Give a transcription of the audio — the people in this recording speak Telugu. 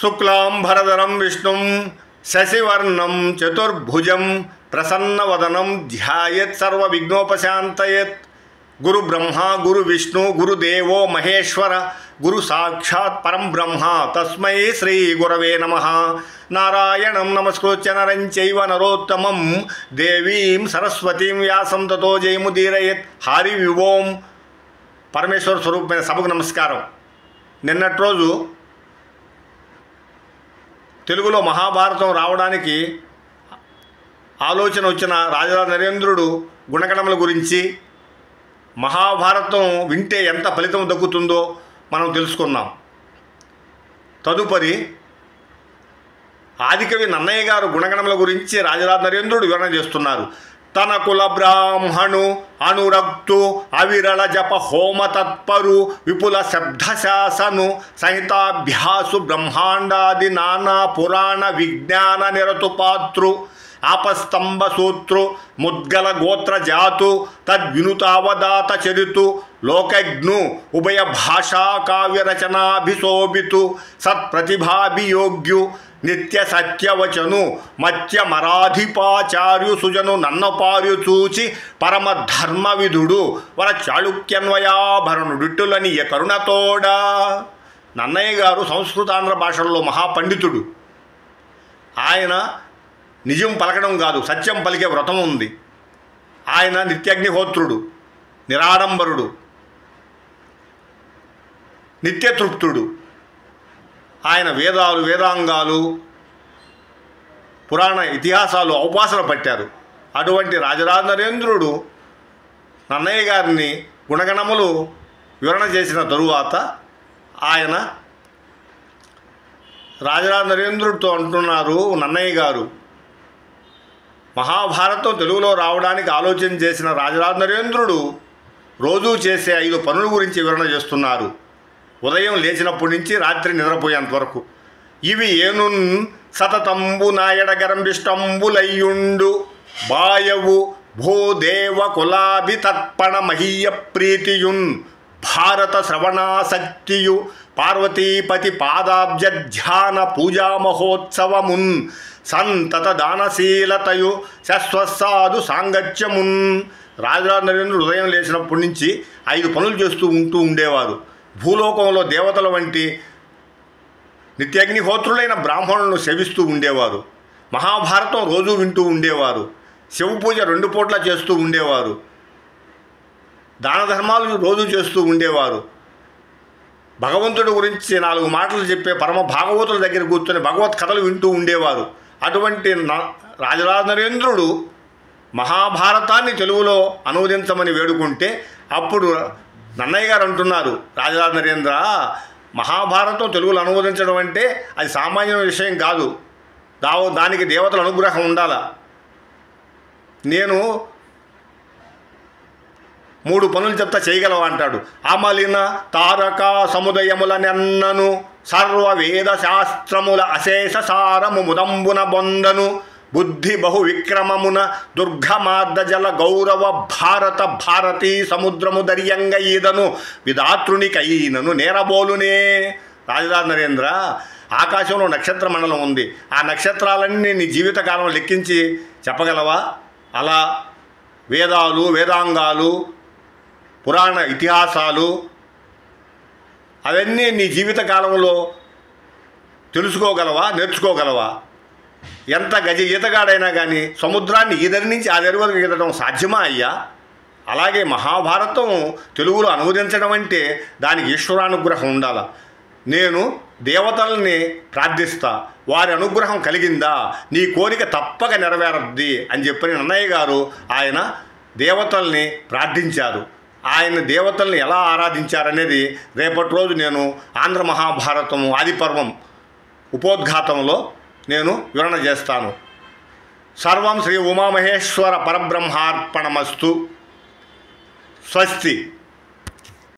శుక్లాంబరధరం విష్ణుం శశివర్ణం చతుర్భుజం ప్రసన్నవదనం ధ్యాయేత్ సర్వవిఘ్నోపశాంతయేత్. గురు బ్రహ్మ గురు విష్ణు గురుదేవో మహేశ్వర గురు సాక్షాత్ పరం బ్రహ్మ తస్మై శ్రీ గురవే నమః. నారాయణం నమస్కృత్య నరం చైవ నరోత్తమం దేవీం సరస్వతీం వ్యాసం తతో జయముదీరయేత్. హరి వివోం. పరమేశ్వర స్వరూపమైన సభకు నమస్కారం. నిన్నటి రోజు తెలుగులో మహాభారతం రావడానికి ఆలోచన వచ్చిన రాజరాజ నరేంద్రుడు గుణగణముల గురించి, మహాభారతం వింటే ఎంత ఫలితం దక్కుతుందో మనం తెలుసుకున్నాం. తదుపరి ఆదికవి నన్నయ్య గారు గుణగణముల గురించి రాజరాజ నరేంద్రుడు వివరణ చేస్తున్నారు. తన కుల బ్రాహ్మణు అనురక్తు అవిరళ జప హోమ తత్పరు విపుల శబ్దశాసను సంహితాభ్యాసు బ్రహ్మాండాది నానా పురాణ విజ్ఞాన నిరతుపాతృ ఆపస్తంభ సూత్రు ముద్గల గోత్ర జాతు తద్వినుతావదాత చరితు లోకజ్ఞు ఉభయ భాషా కావ్య రచనాభిశోభితు సత్ప్రతిభాభియోగ్యు నిత్య సత్యవచను మత్య మరాధిపాచార్యు సుజను నన్నపార్యు చూచి పరమ ధర్మ విధుడు వర చాళుక్యన్వయాభరణుడిట్టులని కరుణతోడా. నన్నయ్య గారు సంస్కృతాంధ్ర భాషల్లో మహాపండితుడు. ఆయన నిజం పలకడం కాదు, సత్యం పలికే వ్రతం ఉంది. ఆయన నిత్యాగ్నిహోత్రుడు, నిరాడంబరుడు, నిత్యతృప్తుడు. ఆయన వేదాలు వేదాంగాలు పురాణ ఇతిహాసాలు ఔపాసన పట్టారు. అటువంటి రాజరాజ నరేంద్రుడు నన్నయ్య గారిని గుణగణములు వివరణ చేసిన తరువాత ఆయన రాజరాజ నరేంద్రుడితో అంటున్నారు, నన్నయ్య గారు మహాభారతం తెలుగులో రావడానికి ఆలోచన చేసిన రాజరాజ నరేంద్రుడు రోజూ చేసే 5 పనుల గురించి వివరణ చేస్తున్నారు. ఉదయం లేచినప్పటి నుంచి రాత్రి నిద్రపోయేంత వరకు. ఇవి ఏనున్ సతతంబు నాయడగరంబిష్టంబులయ్యుండు బాయవు భూదేవ కులాభి తర్పణ మహీయ ప్రీతియున్ భారత శ్రవణాసక్తియు పార్వతీపతి పాదాబ్జ ధ్యాన పూజా మహోత్సవమున్ సంతత దానశీలతయు శశ్వసాధు సాంగత్యమున్. రాజరాజ నరేంద్రుడు ఉదయం లేచినప్పటి నుంచి 5 పనులు చేస్తూ ఉండేవారు. భూలోకంలో దేవతల వంటి నిత్యాగ్నిహోత్రులైన బ్రాహ్మణులను సేవిస్తూ ఉండేవారు. మహాభారతం రోజు వింటూ ఉండేవారు. శివపూజ 2 పూట్ల చేస్తూ ఉండేవారు. దాన ధర్మాలు రోజు చేస్తూ ఉండేవారు. భగవంతుడి గురించి 4 మాటలు చెప్పే పరమ భాగవతుల దగ్గర కూర్చొని భగవత్ కథలు వింటూ ఉండేవారు. అటువంటి రాజరాజ నరేంద్రుడు మహాభారతాన్ని తెలుగులో అనువదించమని వేడుకుంటే అప్పుడు నన్నయ్య గారు అంటున్నారు, రాజరాజ నరేంద్ర, మహాభారతం తెలుగులో అనువదించడం అంటే అది సామాన్యమైన విషయం కాదు. దానికి దేవతల అనుగ్రహం ఉండాల. నేను 3 పనులు చెప్తా చేయగలవా అంటాడు. అమలిన తారక సముదయముల నెన్నను సర్వ వేద శాస్త్రముల అశేష సారము ముదంబున బొందను బుద్ధి బహు విక్రమమున దుర్గమార్ద జల గౌరవ భారత భారతీ సముద్రము దర్యంగ ఈదను విధాతృనికైనను నేరబోలునే. రాజరాజ నరేంద్ర, ఆకాశంలో నక్షత్ర మండలం ఉంది. ఆ నక్షత్రాలన్నీ నీ జీవితకాలం లెక్కించి చెప్పగలవా? అలా వేదాలు వేదాంగాలు పురాణ ఇతిహాసాలు అవన్నీ నీ జీవితకాలంలో తెలుసుకోగలవా, నేర్చుకోగలవా? ఎంత గజ ఈతగాడైనా కానీ సముద్రాన్ని ఈదరి నుంచి ఆదరి వరకు ఈదడం సాధ్యమా అయ్యా? అలాగే మహాభారతం తెలుగులో అనువదించడం అంటే దానికి ఈశ్వరానుగ్రహం ఉండాల. నేను దేవతల్ని ప్రార్థిస్తా, వారి అనుగ్రహం కలిగిందా నీ కోరిక తప్పక నెరవేరద్ది అని చెప్పిన నన్నయ్య గారు ఆయన దేవతల్ని ప్రార్థించారు. ఆయన దేవతల్ని ఎలా ఆరాధించారనేది రేపటి రోజు నేను ఆంధ్ర మహాభారతము ఆదిపర్వం ఉపోద్ఘాతంలో నేను వివరణ చేస్తాను. సర్వం శ్రీ ఉమామహేశ్వర పరబ్రహ్మార్పణమస్తు. స్వస్తి.